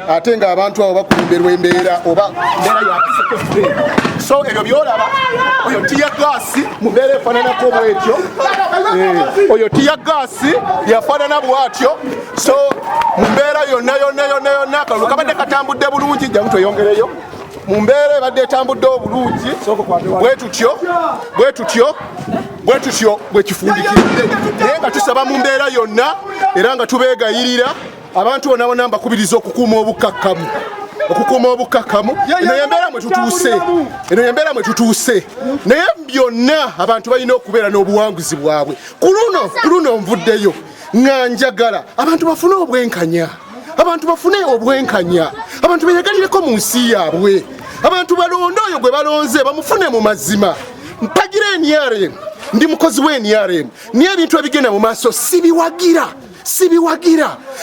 ate ng'abantu abo bakulumberwa embeera oba mbeera yakise. So ebyo byolaba oyo tiya gaasi mu mbeera efaananako bwetyo, oyo tiya gaasi yafaanana bwatyo. So mu mbeera yonna akalulu kabadde katambudde bulungi, jangu tweyongereyo. Mu mbeera ebadde etambudde obulungi bwe tutyo bwe kifundikiridde, naye nga tusaba mu mbeera yonna era nga tubeegayirira abantu bonna mbakubiriza okukuuma obukakkamu. Eno yembeera mwe tutuuse, naye byonna abantu balina okubeera n'obuwanguzi bwabwe. Ku luno nvuddeyo nga njagala abantu bafune obwenkanya, abantu beyagalireko mu nsi yaabwe, abantu balonde oyo gwe balonze bamufune mu mazima. Mpagira NRM, ndi mukozi wa NRM, niye ebintu ebigenda mu maaso sibiwagira.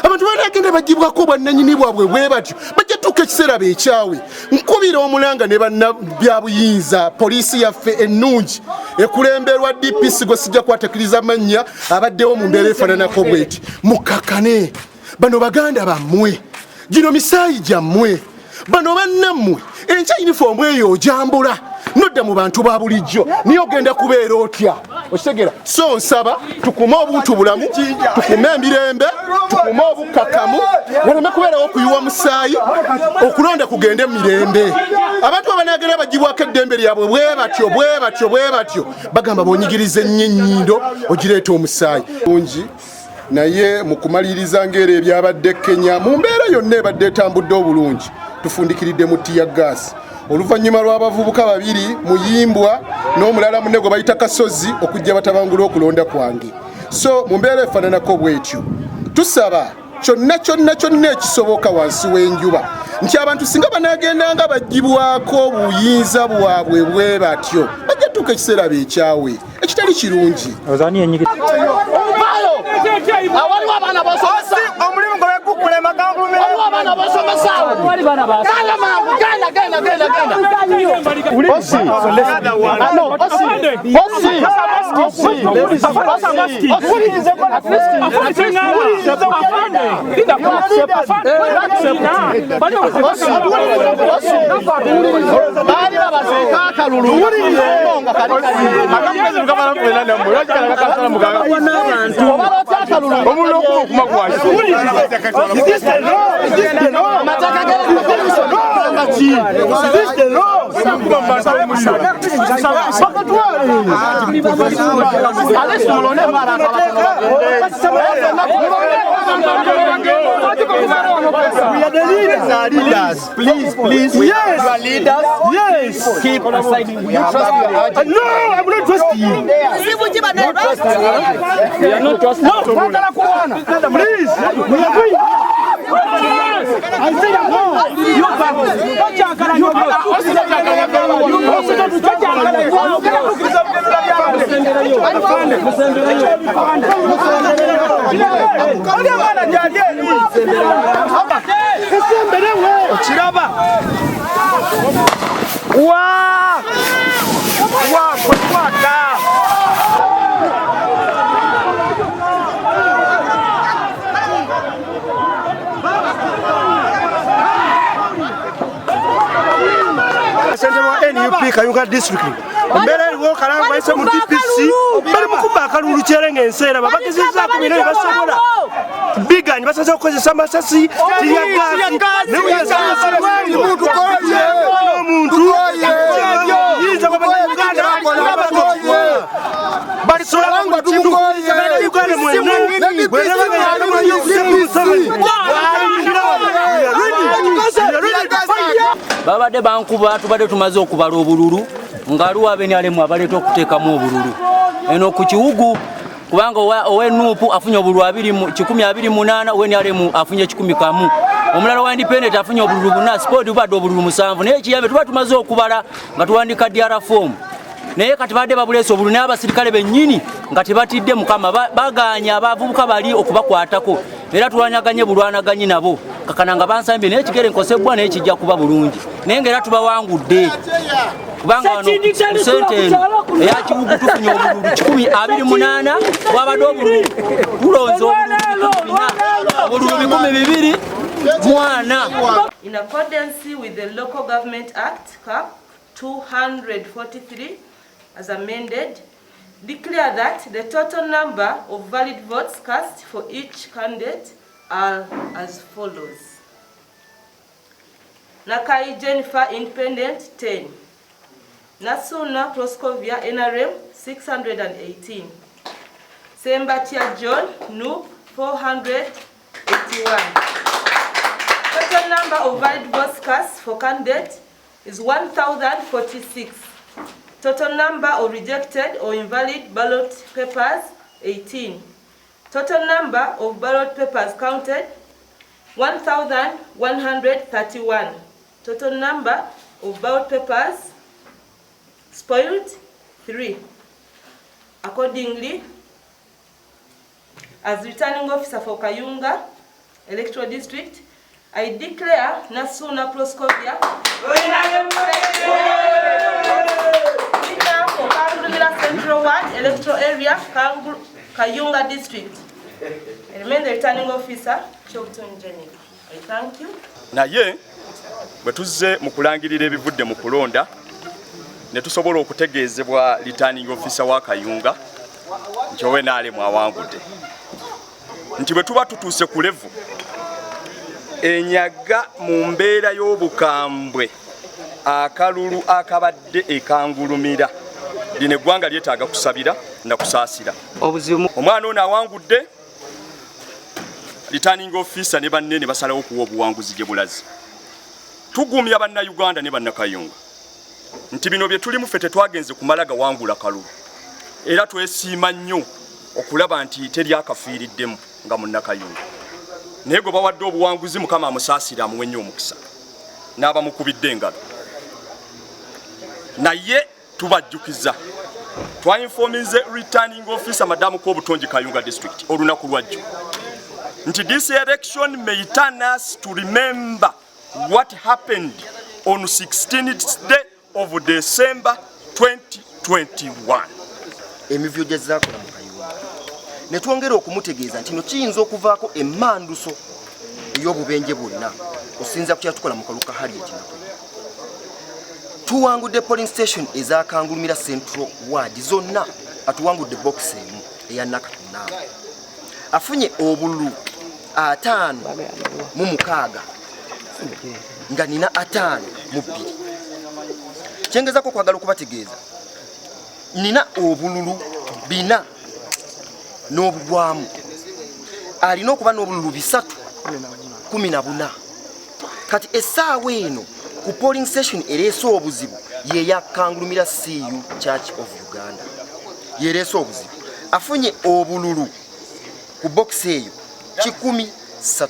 Abantu banagenda bagibwako bwannannyini bwabwe bwe batyo, bajja tuuka ekiseera beekyawe. Nkubira omulanga ne bannabyabuyinza, poliisi yaffe ennungi ekulemberwa DPC gwe sijja kwatakiriza mannya, abaddewo mu mbeera efaananako bweti. Mukkakane, bano baganda bammwe, gino misaayi gyammwe, bano bannammwe, enkya yunifoomu eyo ojambula nodda mu bantu ba bulijjo niyo ogenda kubeera otya. Okitegera? So nsaba tukume obuntu bulamu, tukume emirembe, tukume obukkakkamu, waleme kubeerawo okuyiwa musaayi, okulonda kugende mu mirembe. Abantu abanagenda bagibwako eddembe lyabwe bwe batyo bagamba bonyigiriza ennyo ennyindo ogireeta omusaayi bungi. Naye mu kumaliriza ng'era ebyabadde Kenya mu mbeera yonna ebadde etambudde obulungi, tufundikiridde mu tiya gaasi. Oluvannyuma lw'abavubuka babiri muyimbwa n'omulala munne gwe bayita Kasozi okujja batabangula okulonda kwange. So mu mbeera efaananako bwetyo tusaba kyonna ekisoboka wansi w'enjuba nti abantu singa banaagendanga bagibwako obuyinza bwabwe bwe batyo bajja tuuka ekiseera beekyawe ekitali kirungi. Awaliwo abaana basomesa omulimu gwe gukulema Kangulumira, waliwo abaana basomesa We are the leaders. Please. Yes. You are leaders. Yes. Keep aside. No, I will not trust you. We are not trusting. No, please. We are going. I say no. You NUP Kayunga district. Mbere wo kalanga bayise mu DPC bali mukuba akalulu kyerenge enseera babagezeza ku bino basobola bigani basaze okukozesa amasasi tiyagazi ne buyazanga muntu koje muntu yiza kwa baganda bali solanga tumukoye bigani mwene babadde bankuba tubadde tumaze okubala obululu nga aliwo abenalemu abaleeta okuteekamu obululu eno ku kiwugu kubanga owe NUP afunye obululu 128 owenalemu afunye 11 omulala wa independent afunye obululu 4 sport bubadde obululu 7 naye ekiyambe tuba tumaze okubala nga tuwandika DR form naye kati badde babuleesa obululu n'abasirikale bennyini nga tebatidde mukama baganya abavubuka bali okubakwatako era tulwanyaganye bulwanaganye nabo kakana nga bansambye naye ekigere nkosebwa naye kijja kuba bulungi naye ng'era tubawangudde kubanga wano sente eya kibugu tufunye obululu 128 wabadde obululu tulonze obululu 224. In accordance with the Local Government Act, CAP 243, as amended, declare that the total number of valid votes cast for each candidate are as follows. Nakai Jennifer Independent 10. Nasuna Proscovia NRM 618. Sembatia John NUP 481. Total number of valid votes cast for candidate is 1,046. Total number of rejected or invalid ballot papers 18. Total number of ballot papers counted 1,131. Total number of ballot papers spoiled 3. Accordingly, as returning officer for Kayunga Electoral District, I declare Nasuna Proscovia winner for Kangulumira Central Ward Electoral Area, Kayunga District. I remain the returning officer, Chokton Jenny. I thank you. Naye bwe tuzze mu kulangirira ebivudde mu kulonda ne tusobola okutegeezebwa returning officer wa Kayunga nti owe NRM awangudde nti bwe tuba tutuuse ku level enyaga mu mbeera y'obukambwe akalulu akabadde ekangulumira lino eggwanga lyetaaga kusabira na kusaasira omwana ono awangudde returning officer ne banne ne basalawo okuwa obuwanguzi gye bulazi. Tugumya bannayuganda ne bannakayunga nti bino bye tulimu ffe tetwagenze kumala gawangula kalulu era twesiima nnyo okulaba nti teri akafiiriddemu nga munnakayunga naye gwe bawadde obuwanguzi Mukama amusaasira amuwe nnyo omukisa n'abamukubidde engalo. Naye tubajjukiza twainformize returning officer Madamu Kwobutongi Kayunga District olunaku lwajjo nti this election may turn us to remember what happened on 16th day of December 2021. Emivyo gyezakola mu Kayunga ne twongera okumutegeeza nti no kiyinza okuvaako emmanduso ey'obubenje bwonna osinza ku kyatukola mu kaluka Harriet Nakwera. Tuwangudde polling station eza Kangulumira Central Ward zonna atuwangudde box emu eya Nakatuna. Afunye obululu 5 nga nina 5 mu 2. Kyengezako kwagala okubategeeza nina obululu 4 n'obugwamu alina okuba n'obululu 314. Kati essaawa eno ku polling station ereese obuzibu ye ya Kangulumira CU Church of Uganda yereese obuzibu afunye obululu ku box eyo 13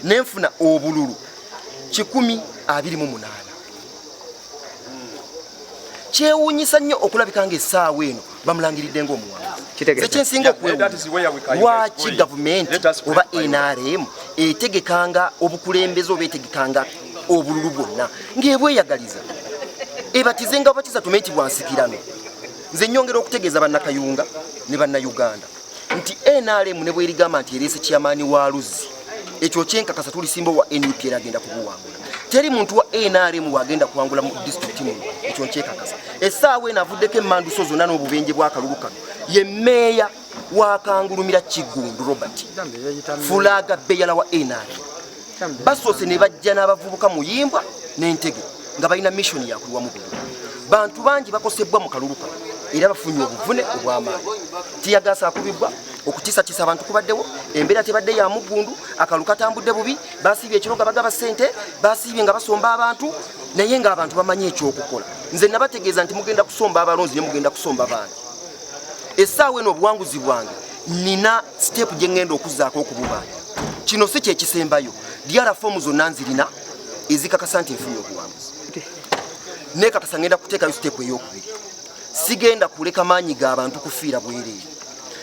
nenfuna obululu 128. Kyewuunyisa nnyo okulabika ng'essaawa eno bamulangiridde ng'omuwanguzi. Ekyensinga okwewuunya lwaki gavumenti oba NRM etegekanga obukulembeze oba etegekanga obululu bwonna ng'ebweyagaliza ebatizenga batiza tumenti bwansikirano. Nze nnyongera okutegeeza bannakayunga ne bannayuganda nti NRM ne bwerigamba nti ereese kyamaani wa Luzzi ekyo kyenkakasa tulisimba wa NUP agenda kubuwangula. Teri muntu wa NRM wagenda kuwangula mu district muno ekyo nkyekakasa. Essaawa eno avuddeko emmanduso zonna n'obubenje bw'akalulu kano ye mmeeya wa Kangulumira Kigundu Robert Fulaga Beyala wa NRM. Basoose ne bajja n'abavubuka muyimbwa n'entege nga balina mission ya kulwamu bululu. Bantu bangi bakosebwa mu kalulu kano era bafunye obuvune obw'amaanyi. Tiyagasa akubibwa okutiisatiisa abantu kubaddewo embeera tebadde ya muggundu akalu katambudde bubi basiibye ekiroga bagaba ssente basiibye nga basomba abantu naye ng'abantu bamanyi ekyokukola. Nze nabategeeza nti mugenda kusomba abalonzi ne mugenda kusomba bangi. Essaawa eno obuwanguzi bwange nina step gye ngenda okuzzaako okububanja. Kino si kyekisembayo diara fomu zonna nzirina ezikakasa nti nfunye obuwanguzi. Nekakasa ngenda kuteekayo step ey'okubiri. Sigenda kuleka maanyi g'abantu kufiira bwereere.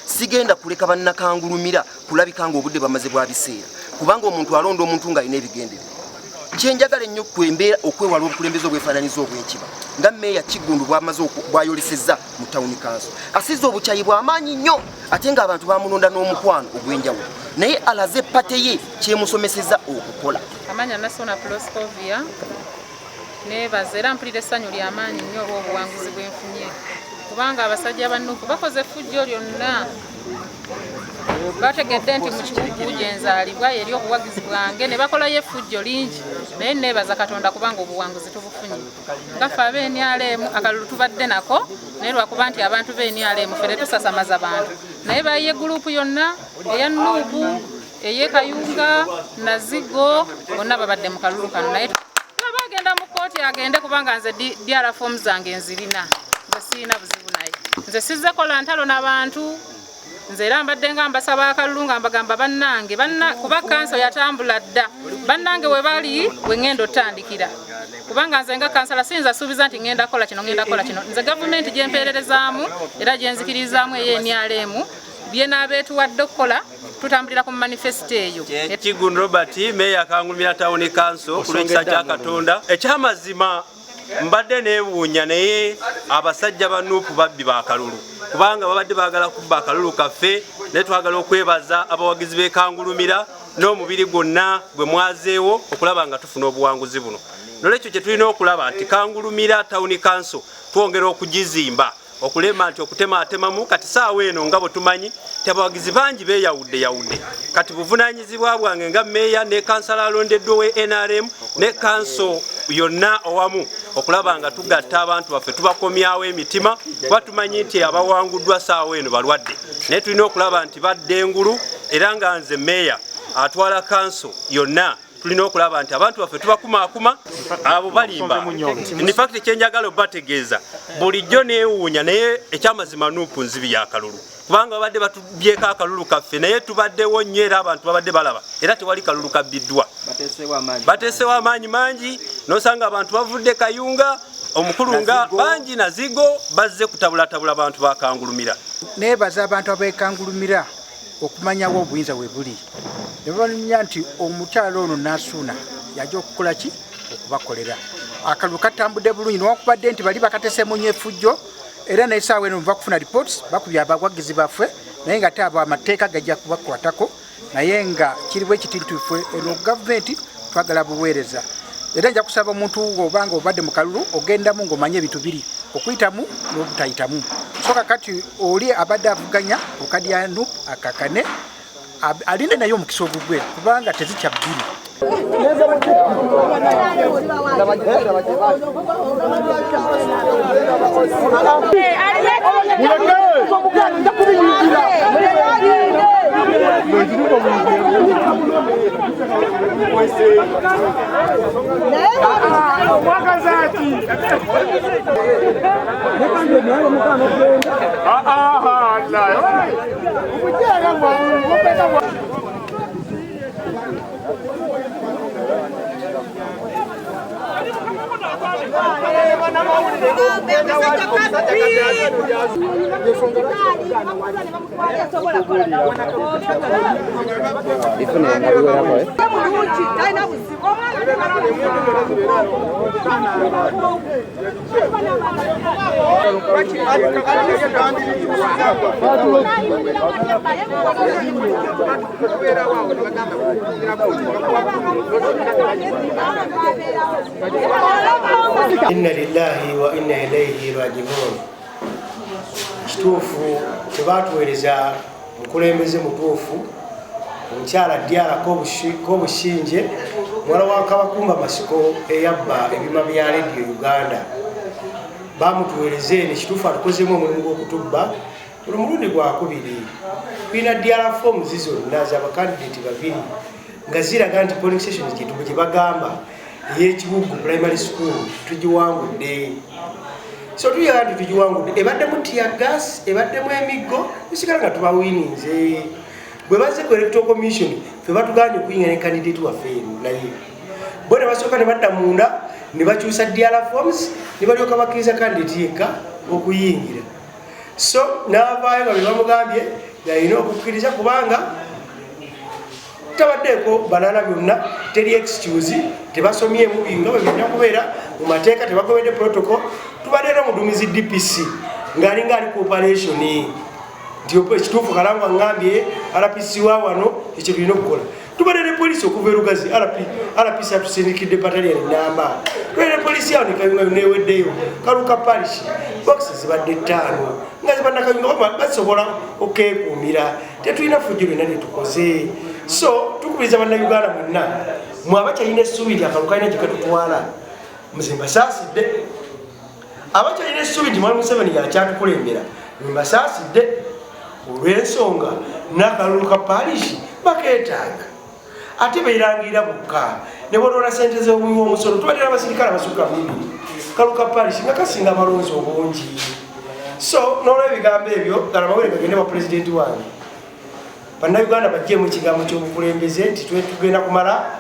Sigenda kuleka bannakangulumira kulabika ng'obudde bamaze bwa biseera kubanga omuntu alonda omuntu ng'alina ebigendererwa. kyenjagala ennyo kwembeera okwewala obukulembeze obwefaananiza obwenkiba nga mmeeya Kigundu bwayolesezza mu tawuni kanso asize obukyayi bw'amaanyi nnyo ate ng'abantu bamulonda n'omukwano ogw'enjawulo naye alaze pate ye kyemusomesezza okukola. Amanya National Proscovia nebaza era mpulira essanyu ly'amaanyi nnyo olw'obuwanguzi bwenfunye kubanga abasajja ba NUP bakoze effujjo lyonna bategedde nti mu kibugu gyenzaalibwa eri obuwagizi bwange ne bakolayo effujjo lingi naye nebaza Katonda kubanga obuwanguzi tubufunye nga ffe ab'NRM akalulu tubadde nako naye lwakuba nti abantu b'NRM ffe tusasamaza bantu naye bayiye gurupu yonna eya NUP eye Kayunga na Zigo bonna babadde mu kalulu kano naye bagenda mu kooti agende kubanga nze DRA form zange nzirina nze sirina buzibu naye nze sizze kola ntalo n'abantu nze era mbadde nga mbasaba akalulu nga mbagamba bannange kuba kanso yatambula dda bannange we bali we ngenda otandikira kubanga nze nga kansala siyinza suubiza nti ngenda kola kino nze gavumenti gyempeererezaamu era gyenzikiririzaamu NRM byenaabeetuwadde okukola tutambulira ku manifesto eyo. Kigundu Robert meya Kangulumira Town Council ku lw'ekisa kya Katonda ekyamazima mbadde neewuunya naye abasajja ba NUP babbi b'akalulu kubanga babadde baagala kubba akalulu kaffe naye twagala okwebaza abawagizi b'e Kangulumira n'omubiri gwonna gwe mwazeewo okulaba nga tufuna obuwanguzi buno nolwekyo kye tulina okulaba nti Kangulumira Town Council twongera okugizimba okulema nti okutematemamu kati saawa eno nga bwe tumanyi ti abawagizi bangi beeyawudde kati buvunaanyizibwa bwange nga meeya ne kansala alondeddwa we NRM ne kanso yonna owamu okulaba nga tugatta abantu baffe tubakomyawo emitima kuba tumanyi nti abawanguddwa saawa eno balwadde naye tulina okulaba nti badde engulu era nga nze meeya atwala kanso yonna tulina okulaba nti abantu baffe tubakumaakuma abo balimba infact kyenjagala obategeeza bulijjo neewuunya naye ekyamazima NUP nzibi y'akalulu kubanga babadde batubyeko akalulu kaffe naye tubaddewo nnyo era abantu babadde balaba era tewali kalulu kabbiddwa bateesewo amaanyi mangi nosanga abantu bavudde Kayunga omukulu nga bangi na Zigo bazze kutabulatabula abantu ba Kangulumira. Neebaza abantu ab'Ekangulumira okumanyawo obuyinza we buli ne bamanya nti omukyalo ono Nasuuna yajja okukola ki okubakolera akalulu katambudde bulungi newakubadde nti bali bakateesemu nnyo effujjo era naye saawa eno muva kufuna reports bakubye abawagizi baffe naye nga ate abo amateeka gajja kubakwatako naye nga kiri bwe kiti nti ffe eno gavumenti twagala buweereza era nja kusaba omuntu obanga obadde mu kalulu ogendamu ng'omanye ebintu biri okuyitamu n'obutayitamu so kakati oli abadde avuganya okadi ya NUP akakane alinde naye omukisa ogugwe kubanga tezikya bbiri. Inna lillahi wa inna ilayhi raji'un. Kituufu tebatuweereza mukulembeze mutuufu omukyala Diara Kobushinje mwala wa Kabakumba Masiko eyabba ebima bya Radio Uganda bamutuweereze ne kituufu atukozemu omulimu gw'okutubba buli mulundi gwakubiri tulina Diara forms zonna z'abakandidate babiri nga ziraga nti polling station gye bagamba ey'ekibugu primary school tugiwangudde so tuyaga nti tugiwangudde ebaddemu tear gas ebaddemu emiggo tusigala nga tubawininze bwe bazze ku electoral commission ffe batuganye okuyinga ne candidate waffe eno naye bo ne basooka ne badda munda ne bakyusa Diara forms ne balyoka bakkiriza candidate yekka okuyingira so n'avaayo nga bye bamugambye yalina okukkiriza kubanga tabaddeko banana byonna teri excuse tebasomye mu binga bibina kubeera mu mateeka tebagobedde protocol tubadde no mudumizi DPC ngalinga ali ku operation nti ekituufu Kalangwa ngambye RPC wa wano ekyo tulina okukola tubadde ne polisi okuva erugazi RPC atusindikidde battalion namba tubadde ne polisi yawo ne Kayunga neweddeyo Kaluka Parish boxes zibadde 5 nga zibanna Kayunga basobola okekuumira tetulina fujjo lyonna lyetukoze so tukubiriza bannayuganda mwenna mwe abakyalina essuubi lya Kaluka alina gyekatutwala muzembasaasidde abakyalina essuubi nti Mwami Museveni yakyatukulembera mbasaasidde olw'ensonga n'akalulu Parish bakeetaaga ate beerangira bokka ne bonoona ssente z'obunywa omusolo tubadde n'abasirikale abasukka 2 Kaluka Parish nga kasinga abalonzi obungi so n'olw'ebigambo ebyo galamawere gagende wa pulezidenti wange bannayuganda bajjeemu ekigambo ky'obukulembeze nti tugenda kumala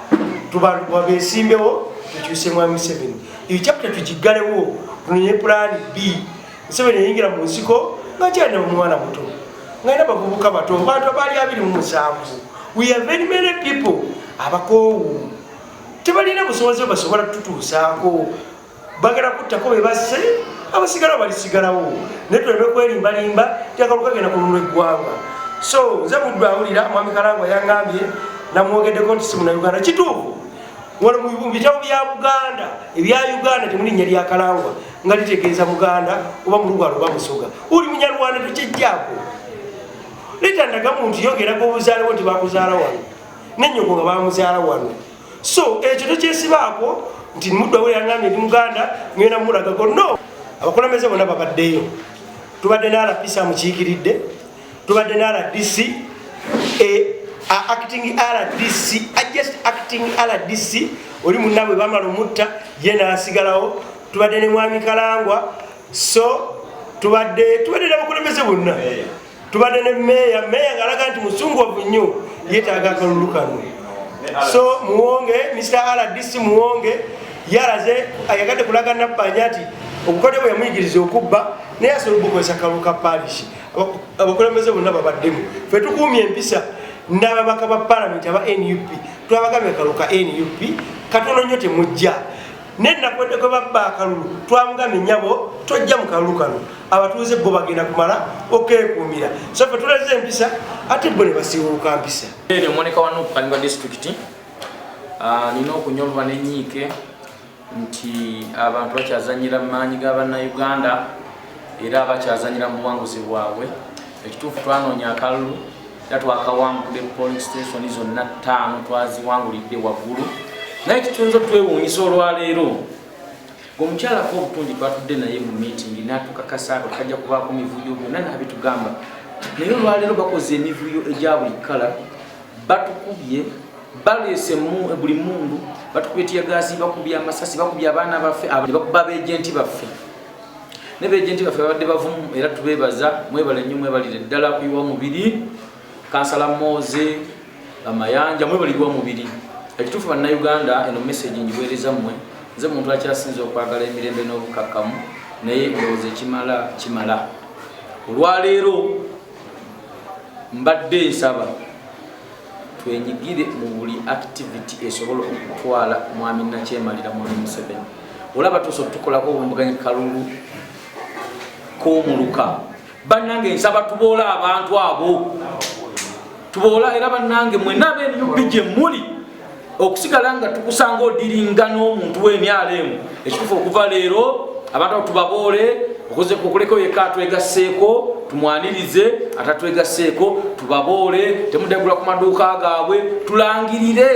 tubabeesimbewo tukyuse Mwami Museveni eyo chapita tugiggalewo tunenye pulaani B Museveni yayingira mu nsiko ng'akyalina omwana muto ng'alina bavubuka bato bantu abaali 27 we have very many people abakoowu tebalina busobozi basobola tutuusaako bagala kuttako bebasse abasigala balisigalawo naye tuleme kwerimbalimba tyakaluka genda kululwa eggwanga so nze muddu awulira Mwami Kalangwa yangambye namwogeddeko nti si munnayuganda kituufu wano mu bitabo bya Buganda ebya Uganda temulinnya lya Kalangwa nga litegeeza Muganda oba mulugalo oba musoga oli munyarwanda tekyejjaako letandaga muntu yogerako obuzaalewo nti bakuzaala wano nennyoko nga bamuzaala wano so ekyo tekyesibaako nti muddu awulira yangambye ndi Muganda ngenda mumulagako no abakulembeze bonna babaddeyo tubadde ne RPC amukiikiridde tubadde ne RDC acting RDC oli munabwe bamala omutta ye n'asigalawo tubadde ne Mwami Kalangwa so tubadde n'abakulembeze bonna tubadde ne meya ng'alaga nti musunguwavu nnyo yeetaaga akalulu kano so muwonge Mr. RDC muwonge yalaze ayagadde kulaga nabbanja nti obukodyo bwe yamuyigiriza okubba naye asobola obukozesa Kaluka Parish abakulembeze bonna babaddemu ffe tukuumye empisa n'ababaka ba palamenti aba NUP twabagambye Kaluka NUP katono nnyo temujja nennakwedde kwe babba akalulu twamugambye nnyabo tojja mu kalulu kano abatuuze bo bagenda kumala okekuumira so ffe tuleze empisa ate bo ne basiiwuuka mpisa omwoneka wa NUP Kangulumira district nina okunyolwa n'ennyiike nti abantu bakyazanyira mu maanyi g'abannayuganda era bakyazanyira mu buwanguzi bwabwe ekituufu twanoonya akalulu era twakawangudde polling station zonna 5 twaziwangulidde waggulu naye kituyinza twewuunyisa olwaleero ng'omukyalako obutungi twatudde naye mu meeting n'atukakasaako kajja kubaako mivuyo byonna n'abitugamba naye olwaleero bakoze emivuyo egya buli kala batukubye baleese buli mundu batukubye tiyagaasi bakubye amasasi bakubye abaana baffe bakuba abeejenti baffe ne beejenti baffe babadde bavumu era tubeebaza mwebale nnyo mwebalire ddala kuyiwa mubiri kansala Moze amayanja mwebalirwa mubiri ekituufu bannayuganda eno message njiweereza mmwe nze muntu akyasinze okwagala emirembe n'obukakamu naye ndowooza kimala olwaleero mbadde nsaba twenyigire mu buli activity esobola okutwala Mwami Nakyemalira Mwami Museveni olaba tuso tukolako obumbuganyi kalulu k'omuluka bannange nsaba tuboola abantu abo tuboola era bannange mwenna ab'NUP gye muli okusigala nga tukusanga odiringa n'omuntu w'emyalemu ekituufu okuva leero abantu abo tubaboole okuleko yekka atwegasseeko tumwanirize atatwegasseeko tubaboole temudagula ku maduuka gaabwe tulangirire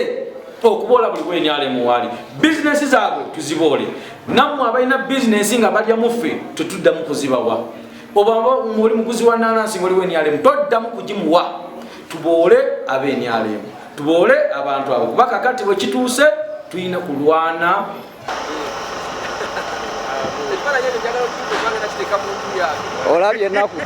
okuboola buli w'emyalemu wali bizinesi zaabwe tuziboole nammwe abalina bizinesi nga balya muffe tetuddamu kuzibawa oba oli muguzi wa nanansi ng'oli w'emyalemu toddamu kugimuwa tuboole ab'emyalemu tuboole abantu abo kuba kakati bwe kituuse tulina kulwana olabye ennaku